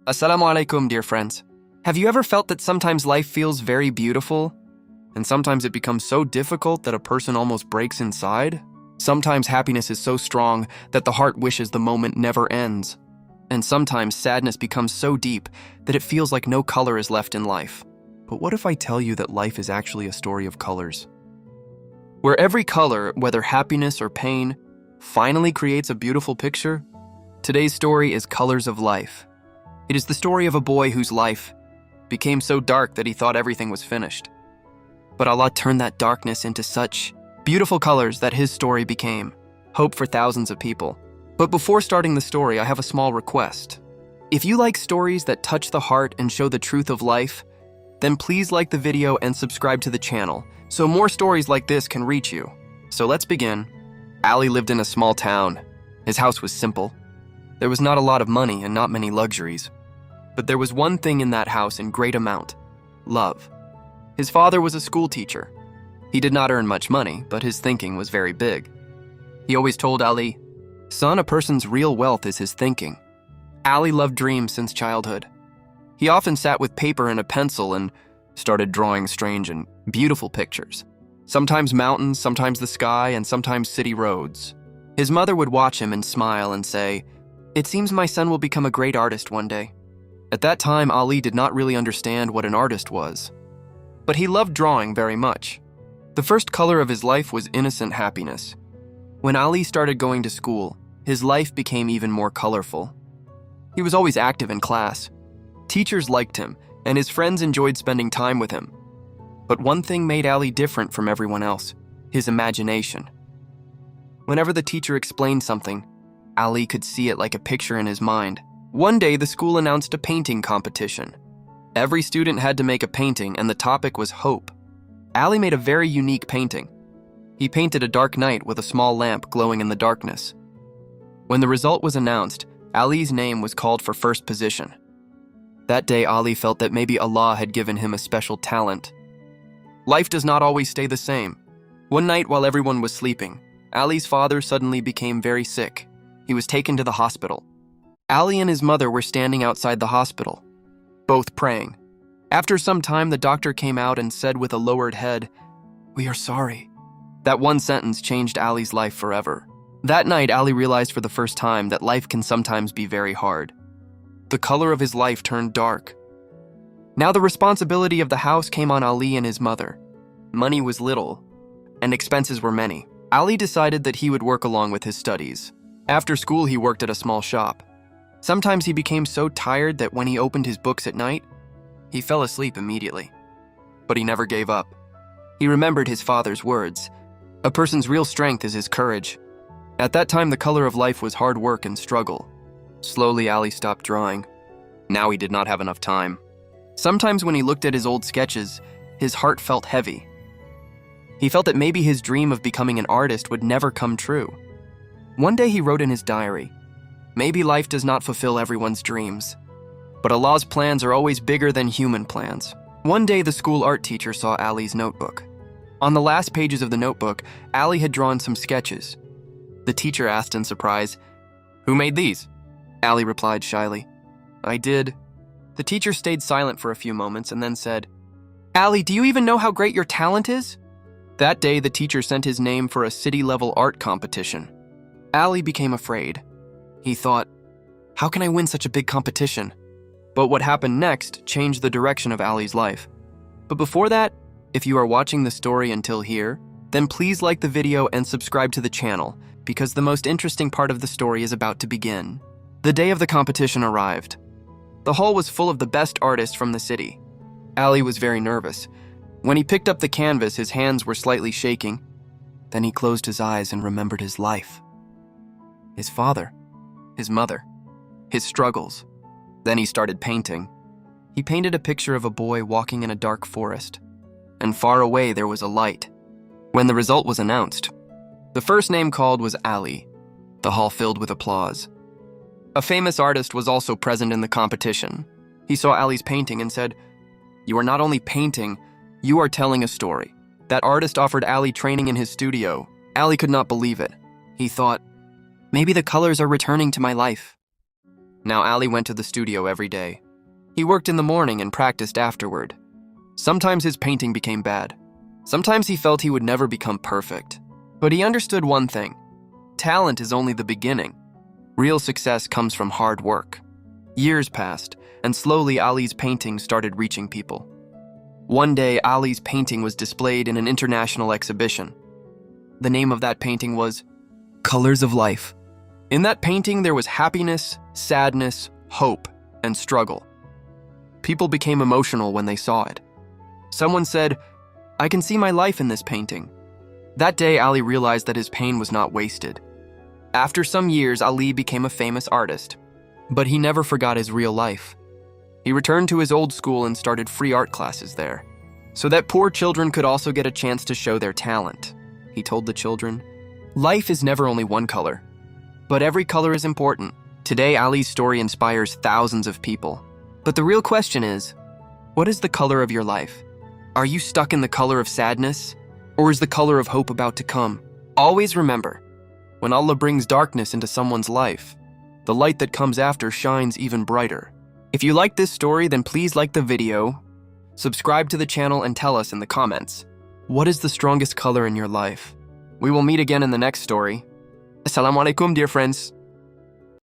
Assalamu alaikum, dear friends. Have you ever felt that sometimes life feels very beautiful, and sometimes it becomes so difficult that a person almost breaks inside? Sometimes happiness is so strong that the heart wishes the moment never ends. And sometimes sadness becomes so deep that it feels like no color is left in life. But what if I tell you that life is actually a story of colors? Where every color, whether happiness or pain, finally creates a beautiful picture? Today's story is Colors of Life. It is the story of a boy whose life became so dark that he thought everything was finished. But Allah turned that darkness into such beautiful colors that his story became hope for thousands of people. But before starting the story, I have a small request. If you like stories that touch the heart and show the truth of life, then please like the video and subscribe to the channel so more stories like this can reach you. So let's begin. Ali lived in a small town. His house was simple. There was not a lot of money and not many luxuries. But there was one thing in that house in great amount: love. His father was a school teacher. He did not earn much money, but his thinking was very big. He always told Ali, "Son, a person's real wealth is his thinking." Ali loved dreams since childhood. He often sat with paper and a pencil and started drawing strange and beautiful pictures. Sometimes mountains, sometimes the sky, and sometimes city roads. His mother would watch him and smile and say, "It seems my son will become a great artist one day." At that time, Ali did not really understand what an artist was. But he loved drawing very much. The first color of his life was innocent happiness. When Ali started going to school, his life became even more colorful. He was always active in class. Teachers liked him, and his friends enjoyed spending time with him. But one thing made Ali different from everyone else: his imagination. Whenever the teacher explained something, Ali could see it like a picture in his mind. One day, the school announced a painting competition. Every student had to make a painting, and the topic was hope. Ali made a very unique painting. He painted a dark night with a small lamp glowing in the darkness. When the result was announced, Ali's name was called for first position. That day, Ali felt that maybe Allah had given him a special talent. Life does not always stay the same. One night, while everyone was sleeping, Ali's father suddenly became very sick. He was taken to the hospital. Ali and his mother were standing outside the hospital, both praying. After some time, the doctor came out and said with a lowered head, "We are sorry." That one sentence changed Ali's life forever. That night, Ali realized for the first time that life can sometimes be very hard. The color of his life turned dark. Now the responsibility of the house came on Ali and his mother. Money was little, and expenses were many. Ali decided that he would work along with his studies. After school, he worked at a small shop. Sometimes he became so tired that when he opened his books at night, he fell asleep immediately. But he never gave up. He remembered his father's words: "A person's real strength is his courage." At that time, the color of life was hard work and struggle. Slowly, Ali stopped drawing. Now he did not have enough time. Sometimes when he looked at his old sketches, his heart felt heavy. He felt that maybe his dream of becoming an artist would never come true. One day he wrote in his diary, "Maybe life does not fulfill everyone's dreams, but Allah's plans are always bigger than human plans." One day the school art teacher saw Ali's notebook. On the last pages of the notebook, Ali had drawn some sketches. The teacher asked in surprise, "Who made these?" Ali replied shyly, "I did." The teacher stayed silent for a few moments and then said, "Ali, do you even know how great your talent is?" That day, the teacher sent his name for a city-level art competition. Ali became afraid. He thought, "How can I win such a big competition?" But what happened next changed the direction of Ali's life. But before that, if you are watching the story until here, then please like the video and subscribe to the channel, because the most interesting part of the story is about to begin. The day of the competition arrived. The hall was full of the best artists from the city. Ali was very nervous. When he picked up the canvas, his hands were slightly shaking. Then he closed his eyes and remembered his life. His father, his mother, his struggles. Then he started painting. He painted a picture of a boy walking in a dark forest, and far away there was a light. When the result was announced, the first name called was Ali. The hall filled with applause. A famous artist was also present in the competition. He saw Ali's painting and said, "You are not only painting, you are telling a story." That artist offered Ali training in his studio. Ali could not believe it. He thought, "Maybe the colors are returning to my life." Now Ali went to the studio every day. He worked in the morning and practiced afterward. Sometimes his painting became bad. Sometimes he felt he would never become perfect. But he understood one thing: talent is only the beginning. Real success comes from hard work. Years passed, and slowly Ali's painting started reaching people. One day, Ali's painting was displayed in an international exhibition. The name of that painting was Colors of Life. In that painting, there was happiness, sadness, hope, and struggle. People became emotional when they saw it. Someone said, "I can see my life in this painting." That day, Ali realized that his pain was not wasted. After some years, Ali became a famous artist, but he never forgot his real life. He returned to his old school and started free art classes there, so that poor children could also get a chance to show their talent. He told the children, "Life is never only one color, but every color is important." Today, Ali's story inspires thousands of people. But the real question is, what is the color of your life? Are you stuck in the color of sadness, or is the color of hope about to come? Always remember, when Allah brings darkness into someone's life, the light that comes after shines even brighter. If you like this story, then please like the video, subscribe to the channel, and tell us in the comments, what is the strongest color in your life? We will meet again in the next story. Assalamu alaikum, dear friends.